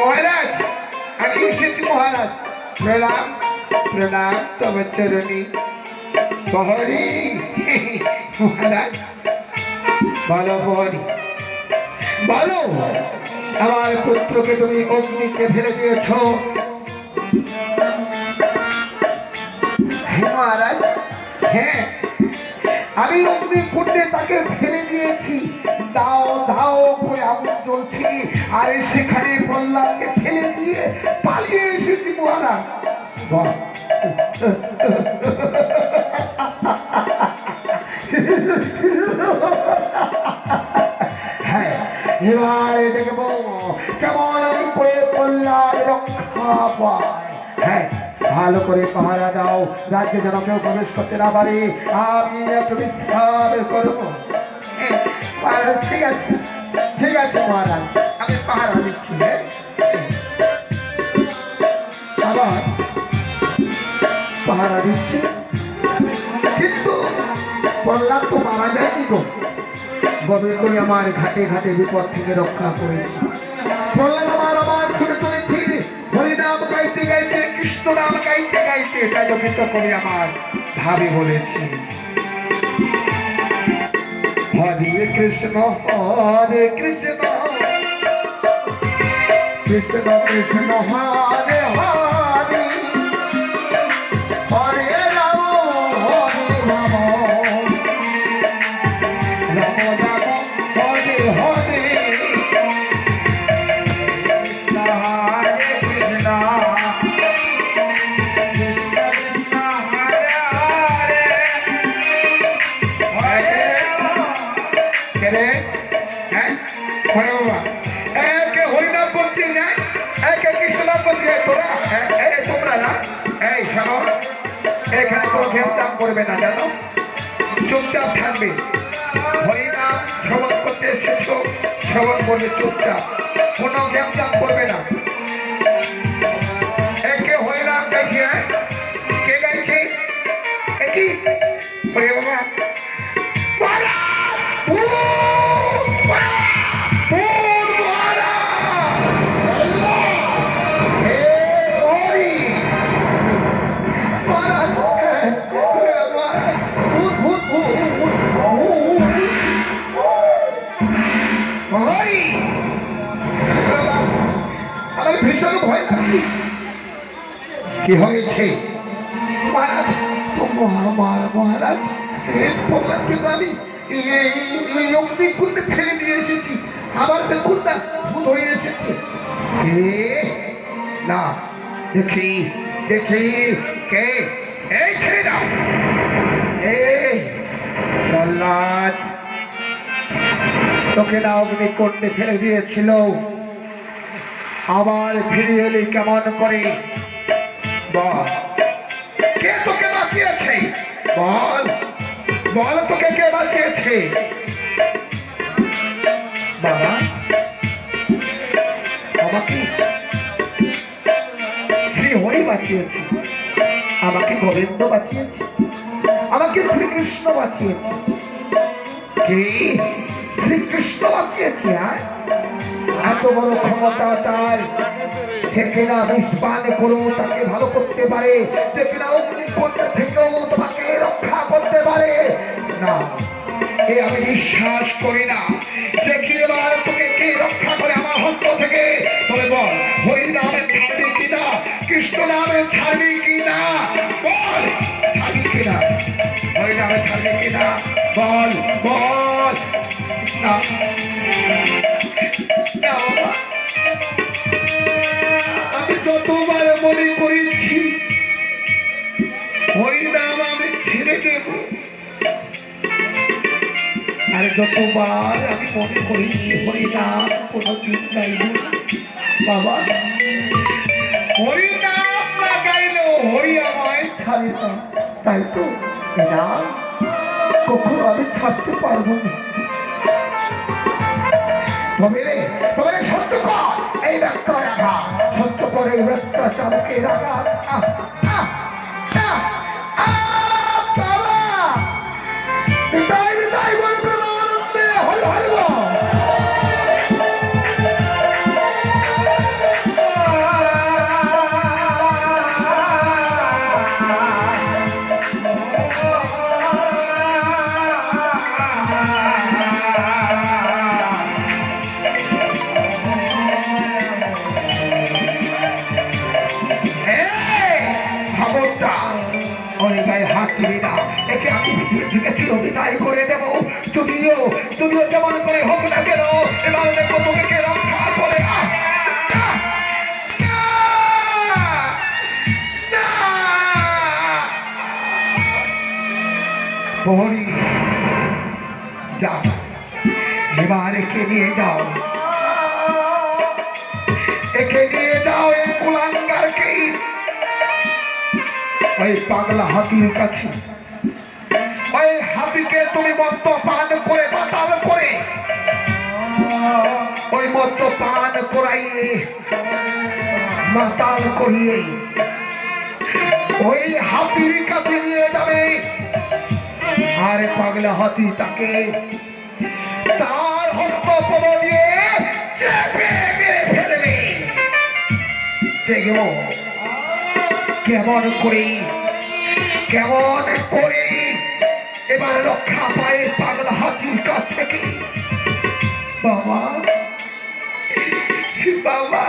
মহারাজ আমি এসেছি মহারাজ। প্রণাম প্রণাম তব চরণী। প্রহরী মহারাজ বলো প্রহরী বলো, আমার পুত্রকে তুমি অগ্নিতে ফেলে দিয়েছ। মহারাজ হ্যাঁ, আমি অগ্নিকুণ্ডে তাকে ফেলে দিয়েছি। দাও দাও করে আগুন জ্বলছি, আর সেখানে প্রহ্লাদকে ফেলে দিয়ে পালিয়ে এসেছি মহারাজ। হ্যাঁ, এবারে দেখবো কেমন করে প্রহ্লাদ রক্ষা পায়। হ্যাঁ, ভালো করে পাহারা দাও, রাজ্যে যেন কেউ প্রবেশ করতে না পারে। আমি একটু বিশ্রাম করবো। ঠিক আছে ঠিক আছে মহারাজ, আমি পাহারা দিচ্ছি। আবার পাহারা দিচ্ছি, কিন্তু প্রহ্লাদ তো মারা যায়নি গো। গোবিন্দ আমার ঘাটে ঘাটে বিপদ থেকে রক্ষা করেছি। প্রহ্লাদ আমার ছুটে চলেছি হরিনাম গাইতে গাইতে, কৃষ্ণ নাম গাইতে গাইতে, তাই লোকিত করে আমার ভাবি বলেছি হরে কৃষ্ণ কৃষ্ণ কৃষ্ণ হরে হরে, হরে রাম হরে রাম, রাম রাম হরে হরে, কৃষ্ণ হরে কৃষ্ণ কৃষ্ণ কৃষ্ণ হরে হরে, হরে কে হ্যাঁ হরে বাবা একে হরিনাম করছি না, একে কৃষ্ণ নাম করছি। তোরা তোমরা না, এই শোনো, এখানে কোনো ঘেমতাম করবে না, জানো, চুপচাপ থাকবে। হরিনাম শ্রবণ করতে এসেছো, শ্রবণ করবে চুপচাপ, কোনো ঘেমতাম করবে না। একে হরিনাম গাইছি। হ্যাঁ, কে গাইছে? একই হরে বাবা ভীষণ ভয় লাগছে। কি হয়েছে মহারাজ? মহারাজ প্রহ্লাদকে আমি অগ্নিকুণ্ডে ফেলে দিয়ে এসেছি, আবার দেখুন না ভূত হয়ে এসেছে। না দেখি দেখি কে, এই ছেড়ে দাও। এই প্রহ্লাদ তোকে না অগ্নিকুণ্ডে ফেলে দিয়েছিল, আবার ফিরে এলি কেমন করে? বল কে তোকে বাঁচিয়েছে? বল বল তোকে কে বাঁচিয়েছে? বাবা আমাকে শ্রী হরি বাঁচিয়েছে, আমাকে গোবিন্দ বাঁচিয়েছে, আমাকে শ্রীকৃষ্ণ বাঁচিয়েছে। কি শ্রীকৃষ্ণ বাঁচিয়েছে? আর এত বড় ক্ষমতা তার, সে কিনা বিষ পান করেও তাকে ভালো করতে পারে, যে কিনা অগ্নিকুণ্ড থেকেও তোমাকে রক্ষা করতে পারে না, এ আমি বিশ্বাস করি না। দেখি এবার তোকে কে রক্ষা করে আমার হস্ত থেকে। তবে বল হরি নামে ছাড়বি কিনা, কৃষ্ণ নামে ছাড়বি কিনা? বল ছাড়বি কিনা, হরি নামে ছাড়বি কিনা? বল বল না। আমি যতবার মনে করেছি হরিনাম আমি ছেড়ে দেব, আর যতবার আমি মনে করেছি হরিনাম কোনদিন গাইব, বাবা হরিনাম না গাইলো হরি আমায় ছাড়ে না, তাই তো নাম কখনো আমি ছাড়তে পারবো না। সত্য কর এই ব্যক্ত রাখা, সত্য করে এই ব্যক্ত চালকে রাখা। যেমন করে হোক না কেন এবার দেখো তোমাকে রক্ষা করে প্রহরী যাও এবার একে নিয়ে যাও, একে নিয়ে যাও এই কুলাঙ্গারকে ওই পাগলা হাতির কাছে। ওই হাতিকে তুমি মদ্য পান করে মাতাল করে ওই মদ্য পান করাইয়ে মাতাল করিয়ে ওই হাতির কাছে নিয়ে যাবে। আর পাগলা হাতি তাকে তার হস্ত পদ দিয়ে চেপে মেরে ফেলবে। দেখো কেমন করে এবার রক্ষা পায় পাগলা হাতির কাছ থেকে। বাবা বাবা